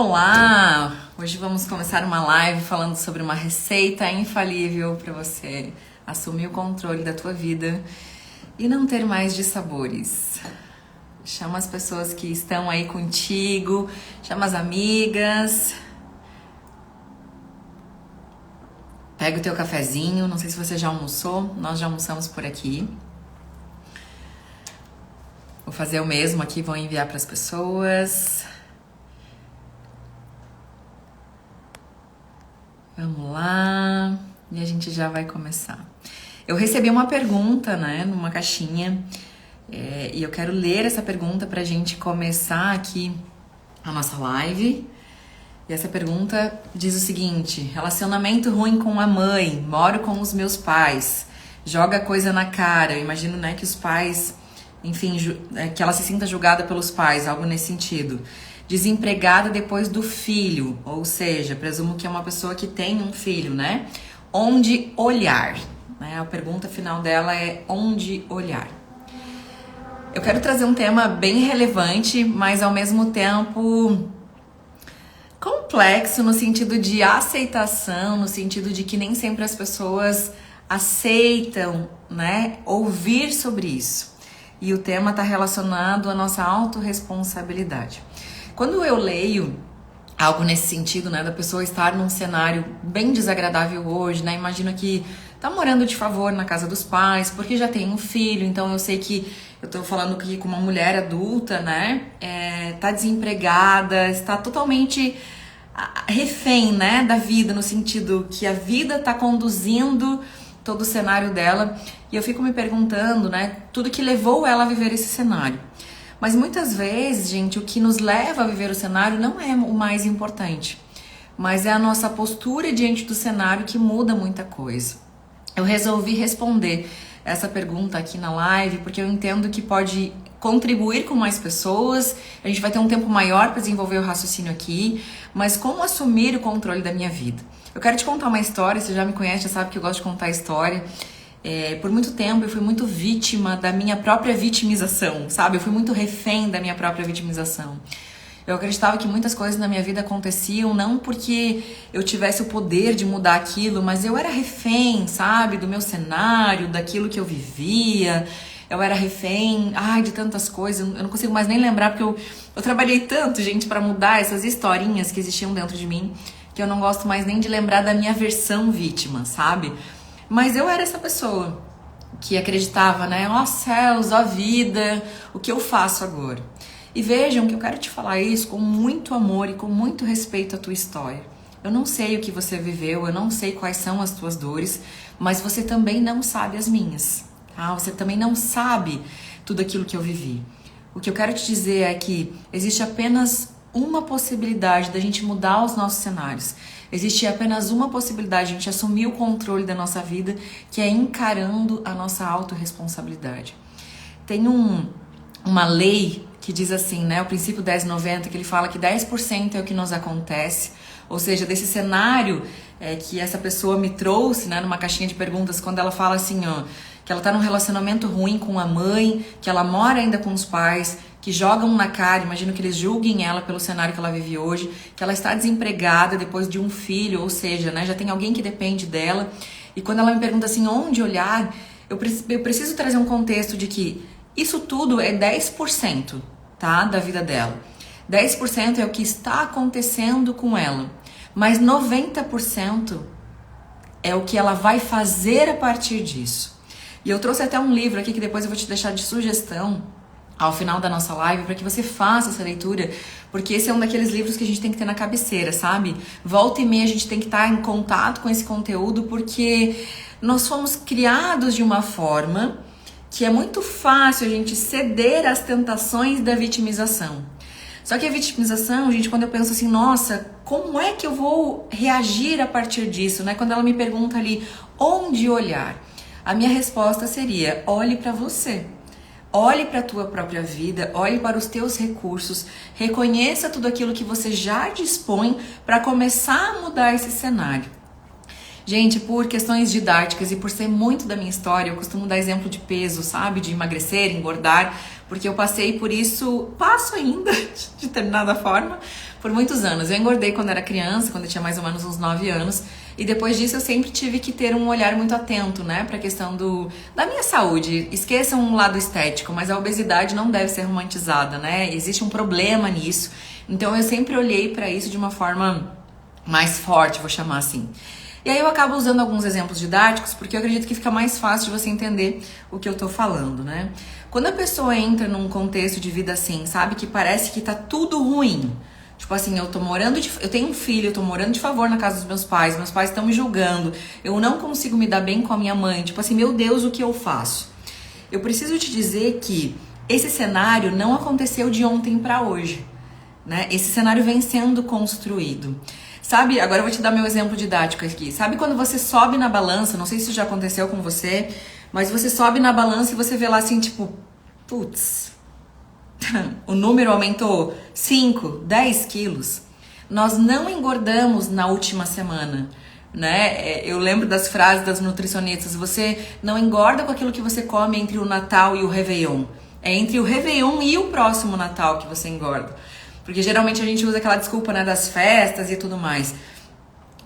Olá! Hoje vamos começar uma live falando sobre uma receita infalível para você assumir o controle da tua vida e não ter mais dissabores. Chama as pessoas que estão aí contigo, chama as amigas. Pega o teu cafezinho, não sei se você já almoçou, nós já almoçamos por aqui. Vou fazer o mesmo aqui, vou enviar para as pessoas. Vamos lá, e a gente já vai começar. Eu recebi uma pergunta, né, numa caixinha, e eu quero ler essa pergunta pra gente começar aqui a nossa live. E essa pergunta diz o seguinte: relacionamento ruim com a mãe, moro com os meus pais, joga coisa na cara. Eu imagino, né, que os pais, enfim, que ela se sinta julgada pelos pais, algo nesse sentido. Desempregada depois do filho, ou seja, presumo que é uma pessoa que tem um filho, né? Onde olhar? Né? A pergunta final dela é onde olhar? Eu quero trazer um tema bem relevante, mas ao mesmo tempo complexo no sentido de aceitação, no sentido de que nem sempre as pessoas aceitam, né, ouvir sobre isso. E o tema está relacionado à nossa autorresponsabilidade. Quando eu leio algo nesse sentido, né, da pessoa estar num cenário bem desagradável hoje, né, imagino que tá morando de favor na casa dos pais, porque já tem um filho, então eu sei que eu tô falando aqui com uma mulher adulta, né, tá desempregada, está totalmente refém, né, da vida, no sentido que a vida tá conduzindo todo o cenário dela, e eu fico me perguntando, né, tudo que levou ela a viver esse cenário. Mas muitas vezes, gente, o que nos leva a viver o cenário não é o mais importante, mas é a nossa postura diante do cenário que muda muita coisa. Eu resolvi responder essa pergunta aqui na live porque eu entendo que pode contribuir com mais pessoas, a gente vai ter um tempo maior para desenvolver o raciocínio aqui, mas como assumir o controle da minha vida? Eu quero te contar uma história, você já me conhece, já sabe que eu gosto de contar história. Por muito tempo eu fui muito vítima da minha própria vitimização, sabe? Eu fui muito refém da minha própria vitimização. Eu acreditava que muitas coisas na minha vida aconteciam não porque eu tivesse o poder de mudar aquilo, mas eu era refém, sabe? Do meu cenário, daquilo que eu vivia. Eu era refém, de tantas coisas. Eu não consigo mais nem lembrar porque eu trabalhei tanto, gente, pra mudar essas historinhas que existiam dentro de mim, que eu não gosto mais nem de lembrar da minha versão vítima, sabe? Mas eu era essa pessoa que acreditava, né? Ó céus, ó vida, o que eu faço agora? E vejam que eu quero te falar isso com muito amor e com muito respeito à tua história. Eu não sei o que você viveu, eu não sei quais são as tuas dores, mas você também não sabe as minhas, tá? Você também não sabe tudo aquilo que eu vivi. O que eu quero te dizer é que existe apenas uma possibilidade da gente mudar os nossos cenários. Existe apenas uma possibilidade de a gente assumir o controle da nossa vida, que é encarando a nossa autorresponsabilidade. Tem uma lei que diz assim, né, o princípio 10/90, que ele fala que 10% é o que nos acontece, ou seja, desse cenário que essa pessoa me trouxe, né, numa caixinha de perguntas, quando ela fala assim, ó, que ela tá num relacionamento ruim com a mãe, que ela mora ainda com os pais, que jogam na cara, imagino que eles julguem ela pelo cenário que ela vive hoje, que ela está desempregada depois de um filho, ou seja, né, já tem alguém que depende dela. E quando ela me pergunta assim, onde olhar, eu preciso trazer um contexto de que isso tudo é 10%, tá, da vida dela. 10% é o que está acontecendo com ela, mas 90% é o que ela vai fazer a partir disso. E eu trouxe até um livro aqui que depois eu vou te deixar de sugestão ao final da nossa live, para que você faça essa leitura, porque esse é um daqueles livros que a gente tem que ter na cabeceira, sabe? Volta e meia a gente tem que estar em contato com esse conteúdo, porque nós fomos criados de uma forma que é muito fácil a gente ceder às tentações da vitimização. Só que a vitimização, gente, quando eu penso assim, nossa, como é que eu vou reagir a partir disso, né? Quando ela me pergunta ali, onde olhar? A minha resposta seria, olhe para você. Olhe para a tua própria vida, olhe para os teus recursos, reconheça tudo aquilo que você já dispõe para começar a mudar esse cenário. Gente, por questões didáticas e por ser muito da minha história, eu costumo dar exemplo de peso, sabe? De emagrecer, engordar, porque eu passei por isso, passo ainda, de determinada forma, por muitos anos. Eu engordei quando era criança, quando eu tinha mais ou menos uns 9 anos, e depois disso eu sempre tive que ter um olhar muito atento, né, pra questão da minha saúde. Esqueçam um lado estético, mas a obesidade não deve ser romantizada, né, existe um problema nisso. Então eu sempre olhei pra isso de uma forma mais forte, vou chamar assim. E aí eu acabo usando alguns exemplos didáticos, porque eu acredito que fica mais fácil de você entender o que eu tô falando, né? Quando a pessoa entra num contexto de vida assim, sabe, que parece que tá tudo ruim. Tipo assim, eu tenho um filho, eu tô morando de favor na casa dos meus pais estão me julgando, eu não consigo me dar bem com a minha mãe, tipo assim, meu Deus, o que eu faço? Eu preciso te dizer que esse cenário não aconteceu de ontem pra hoje, né? Esse cenário vem sendo construído. Sabe, agora eu vou te dar meu exemplo didático aqui. Sabe quando você sobe na balança, não sei se isso já aconteceu com você, mas você sobe na balança e você vê lá assim, tipo, putz, o número aumentou 5, 10 quilos. Nós não engordamos na última semana, né? Eu lembro das frases das nutricionistas, você não engorda com aquilo que você come entre o Natal e o Réveillon. É entre o Réveillon e o próximo Natal que você engorda. Porque geralmente a gente usa aquela desculpa, né, das festas e tudo mais.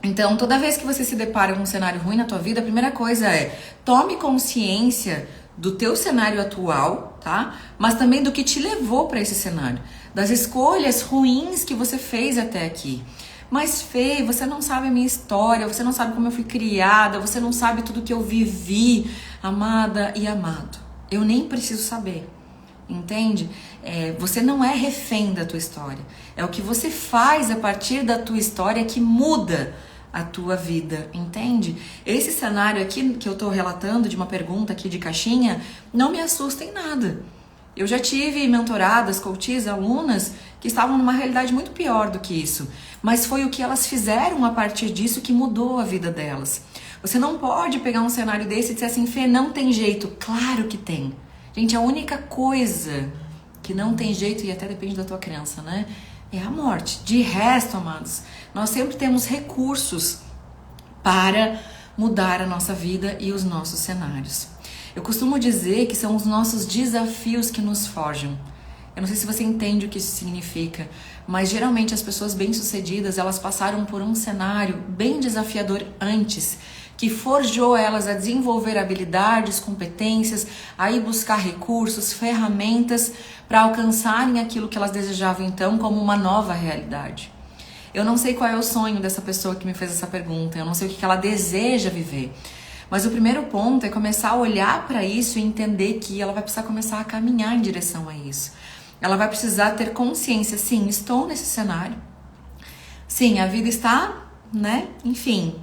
Então, toda vez que você se depara com um cenário ruim na tua vida, a primeira coisa é tome consciência do teu cenário atual, tá? Mas também do que te levou para esse cenário, das escolhas ruins que você fez até aqui. Mas Fê, você não sabe a minha história, você não sabe como eu fui criada, você não sabe tudo que eu vivi, amada e amado. Eu nem preciso saber. Entende? Você não é refém da tua história. É o que você faz a partir da tua história que muda a tua vida, entende? Esse cenário aqui que eu tô relatando de uma pergunta aqui de caixinha não me assusta em nada. Eu já tive mentoradas, coaches, alunas que estavam numa realidade muito pior do que isso, mas foi o que elas fizeram a partir disso que mudou a vida delas. Você não pode pegar um cenário desse e dizer assim, Fê, não tem jeito. Claro que tem. Gente, a única coisa que não tem jeito, e até depende da tua crença, né? É a morte. De resto, amados, nós sempre temos recursos para mudar a nossa vida e os nossos cenários. Eu costumo dizer que são os nossos desafios que nos forjam. Eu não sei se você entende o que isso significa, mas geralmente as pessoas bem-sucedidas, elas passaram por um cenário bem desafiador antes, que forjou elas a desenvolver habilidades, competências, a ir buscar recursos, ferramentas para alcançarem aquilo que elas desejavam então como uma nova realidade. Eu não sei qual é o sonho dessa pessoa que me fez essa pergunta, eu não sei o que ela deseja viver, mas o primeiro ponto é começar a olhar para isso e entender que ela vai precisar começar a caminhar em direção a isso. Ela vai precisar ter consciência, sim, estou nesse cenário, sim, a vida está, né, enfim,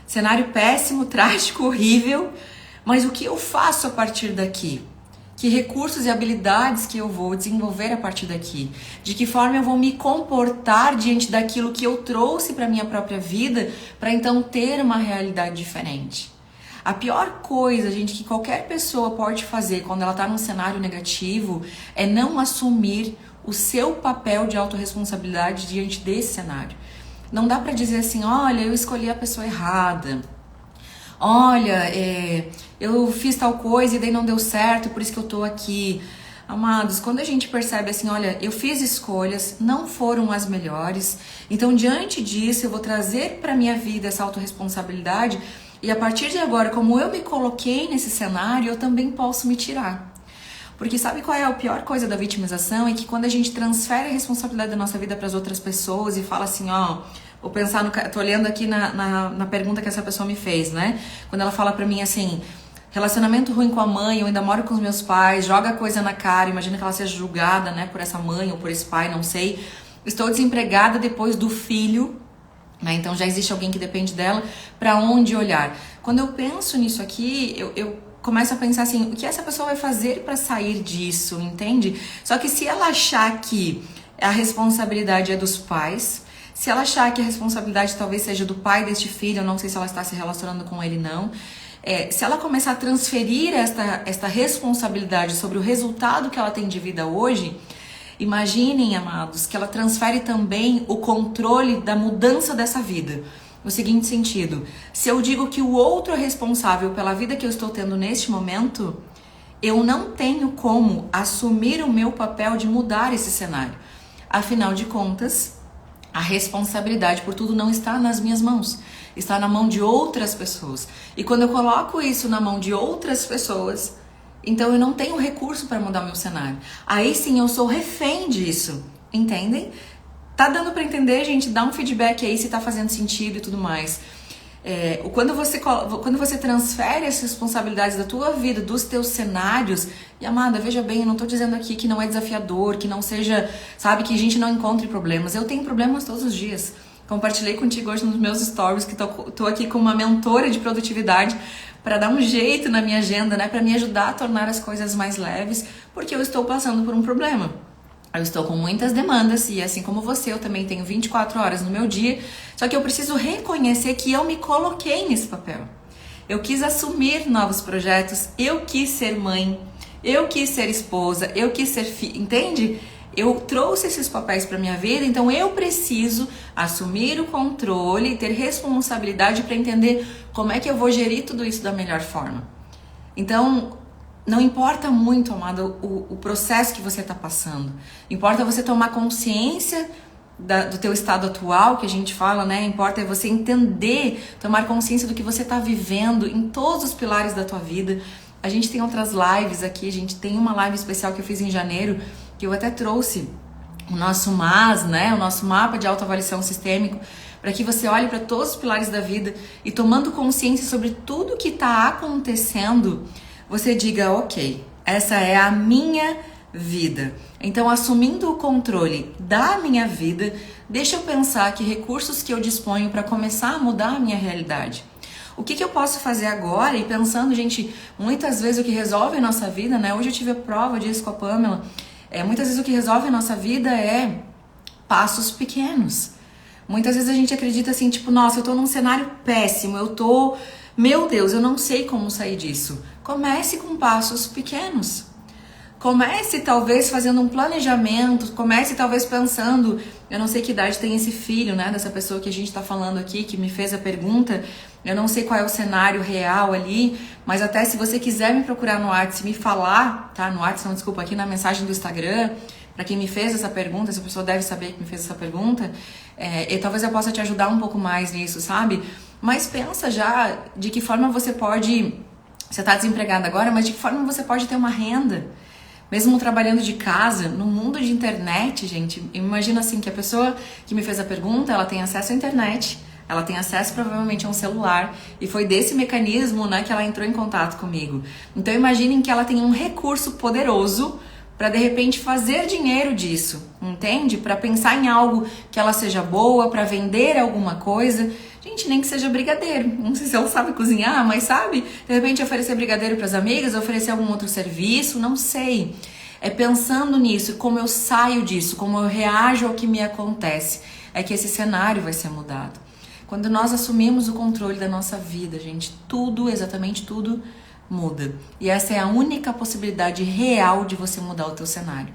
cenário péssimo, trágico, horrível, mas o que eu faço a partir daqui? Que recursos e habilidades que eu vou desenvolver a partir daqui? De que forma eu vou me comportar diante daquilo que eu trouxe para minha própria vida para então ter uma realidade diferente? A pior coisa, gente, que qualquer pessoa pode fazer quando ela está num cenário negativo é não assumir o seu papel de autorresponsabilidade diante desse cenário. Não dá pra dizer assim, olha, eu escolhi a pessoa errada. Olha, eu fiz tal coisa e daí não deu certo, por isso que eu tô aqui. Amados, quando a gente percebe assim, olha, eu fiz escolhas, não foram as melhores. Então, diante disso, eu vou trazer pra minha vida essa autorresponsabilidade. E a partir de agora, como eu me coloquei nesse cenário, eu também posso me tirar. Porque sabe qual é a pior coisa da vitimização? É que quando a gente transfere a responsabilidade da nossa vida para as outras pessoas e fala assim, ó, vou pensar no... Tô olhando aqui na pergunta que essa pessoa me fez, né? Quando ela fala pra mim assim, relacionamento ruim com a mãe, eu ainda moro com os meus pais, joga coisa na cara, imagina que ela seja julgada, né, por essa mãe ou por esse pai, não sei. Estou desempregada depois do filho, né? Então já existe alguém que depende dela, pra onde olhar? Quando eu penso nisso aqui, eu começo a pensar assim, o que essa pessoa vai fazer para sair disso, entende? Só que se ela achar que a responsabilidade é dos pais, se ela achar que a responsabilidade talvez seja do pai deste filho, eu não sei se ela está se relacionando com ele não, se ela começar a transferir esta responsabilidade sobre o resultado que ela tem de vida hoje, imaginem, amados, que ela transfere também o controle da mudança dessa vida. No seguinte sentido, se eu digo que o outro é responsável pela vida que eu estou tendo neste momento, eu não tenho como assumir o meu papel de mudar esse cenário. Afinal de contas, a responsabilidade por tudo não está nas minhas mãos, está na mão de outras pessoas. E quando eu coloco isso na mão de outras pessoas, então eu não tenho recurso para mudar o meu cenário. Aí sim eu sou refém disso, entendem? Tá dando para entender, gente? Dá um feedback aí se tá fazendo sentido e tudo mais. Quando você transfere as responsabilidades da tua vida, dos teus cenários, e amada, veja bem, eu não tô dizendo aqui que não é desafiador, que não seja, sabe, que a gente não encontre problemas. Eu tenho problemas todos os dias. Compartilhei contigo hoje nos meus stories que tô aqui com uma mentora de produtividade para dar um jeito na minha agenda, né, para me ajudar a tornar as coisas mais leves, porque eu estou passando por um problema. Eu estou com muitas demandas e assim como você, eu também tenho 24 horas no meu dia, só que eu preciso reconhecer que eu me coloquei nesse papel. Eu quis assumir novos projetos, eu quis ser mãe, eu quis ser esposa, eu quis ser filha, entende? Eu trouxe esses papéis para minha vida, então eu preciso assumir o controle e ter responsabilidade para entender como é que eu vou gerir tudo isso da melhor forma. Então, não importa muito, amado, o processo que você está passando. Importa você tomar consciência do teu estado atual, que a gente fala, né? Importa você entender, tomar consciência do que você está vivendo em todos os pilares da tua vida. A gente tem outras lives aqui, a gente tem uma live especial que eu fiz em janeiro, que eu até trouxe o nosso MAS, né? O nosso mapa de autoavaliação sistêmico, para que você olhe para todos os pilares da vida e tomando consciência sobre tudo que está acontecendo, você diga, ok, essa é a minha vida. Então, assumindo o controle da minha vida, deixa eu pensar que recursos que eu disponho para começar a mudar a minha realidade. O que eu posso fazer agora? E pensando, gente, muitas vezes o que resolve a nossa vida, né? Hoje eu tive a prova disso com a Pamela. Muitas vezes o que resolve a nossa vida é passos pequenos. Muitas vezes a gente acredita assim, tipo, nossa, eu tô num cenário péssimo, meu Deus, eu não sei como sair disso. Comece com passos pequenos. Comece talvez fazendo um planejamento, comece talvez pensando, eu não sei que idade tem esse filho, né, dessa pessoa que a gente tá falando aqui, que me fez a pergunta, eu não sei qual é o cenário real ali, mas até se você quiser me procurar no WhatsApp, me falar, tá, no WhatsApp, não, desculpa, aqui na mensagem do Instagram, para quem me fez essa pergunta, essa pessoa deve saber que me fez essa pergunta, e talvez eu possa te ajudar um pouco mais nisso, sabe? Mas pensa já de que forma você pode, você tá desempregada agora, mas de que forma você pode ter uma renda, mesmo trabalhando de casa, no mundo de internet, gente. Imagina assim, que a pessoa que me fez a pergunta, ela tem acesso à internet, ela tem acesso provavelmente a um celular, e foi desse mecanismo, né, que ela entrou em contato comigo. Então imaginem que ela tem um recurso poderoso para de repente fazer dinheiro disso, entende? Para pensar em algo que ela seja boa, para vender alguma coisa. Gente, nem que seja brigadeiro. Não sei se ela sabe cozinhar, mas sabe? De repente oferecer brigadeiro para as amigas, oferecer algum outro serviço, não sei. É pensando nisso, como eu saio disso, como eu reajo ao que me acontece, é que esse cenário vai ser mudado. Quando nós assumimos o controle da nossa vida, gente, tudo, exatamente tudo, muda. E essa é a única possibilidade real de você mudar o teu cenário.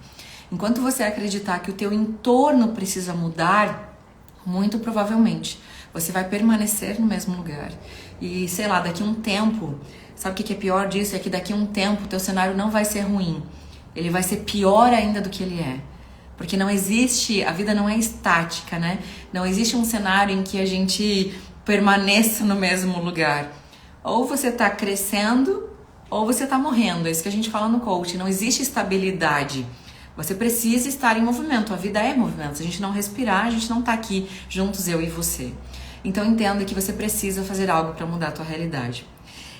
Enquanto você acreditar que o teu entorno precisa mudar, muito provavelmente você vai permanecer no mesmo lugar. E sei lá, daqui a um tempo, sabe o que é pior disso? É que daqui a um tempo o teu cenário não vai ser ruim. Ele vai ser pior ainda do que ele é. Porque não existe, a vida não é estática, né? Não existe um cenário em que a gente permaneça no mesmo lugar. Ou você tá crescendo, ou você tá morrendo. É isso que a gente fala no coaching. Não existe estabilidade. Você precisa estar em movimento. A vida é movimento. Se a gente não respirar, a gente não tá aqui juntos, eu e você. Então entenda que você precisa fazer algo para mudar a tua realidade.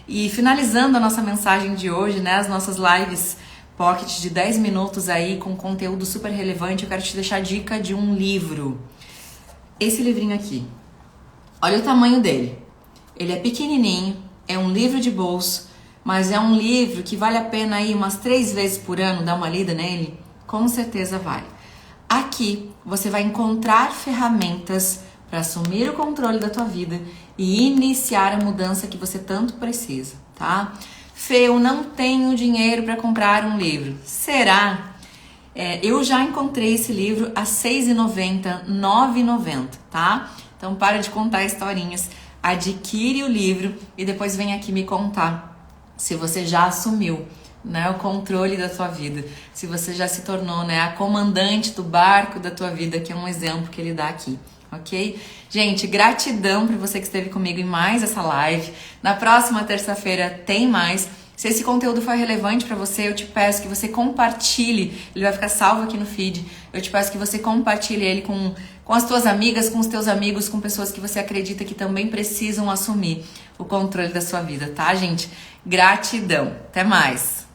E finalizando a nossa mensagem de hoje, né? As nossas lives pocket de 10 minutos aí com conteúdo super relevante, eu quero te deixar a dica de um livro. Esse livrinho aqui. Olha o tamanho dele. Ele é pequenininho, é um livro de bolso, mas é um livro que vale a pena aí umas 3 vezes por ano dar uma lida nele. Com certeza vale. Aqui você vai encontrar ferramentas para assumir o controle da tua vida e iniciar a mudança que você tanto precisa, tá? Fê, eu não tenho dinheiro para comprar um livro. Será? Eu já encontrei esse livro a R$ 6,90, R$ 9,90, tá? Então para de contar historinhas, adquire o livro e depois vem aqui me contar se você já assumiu né, o controle da tua vida. Se você já se tornou, né, a comandante do barco da tua vida, que é um exemplo que ele dá aqui, ok? Gente, gratidão por você que esteve comigo em mais essa live. Na próxima terça-feira tem mais. Se esse conteúdo for relevante para você, eu te peço que você compartilhe. Ele vai ficar salvo aqui no feed. Eu te peço que você compartilhe ele com as tuas amigas, com os teus amigos, com pessoas que você acredita que também precisam assumir o controle da sua vida, tá, gente? Gratidão. Até mais.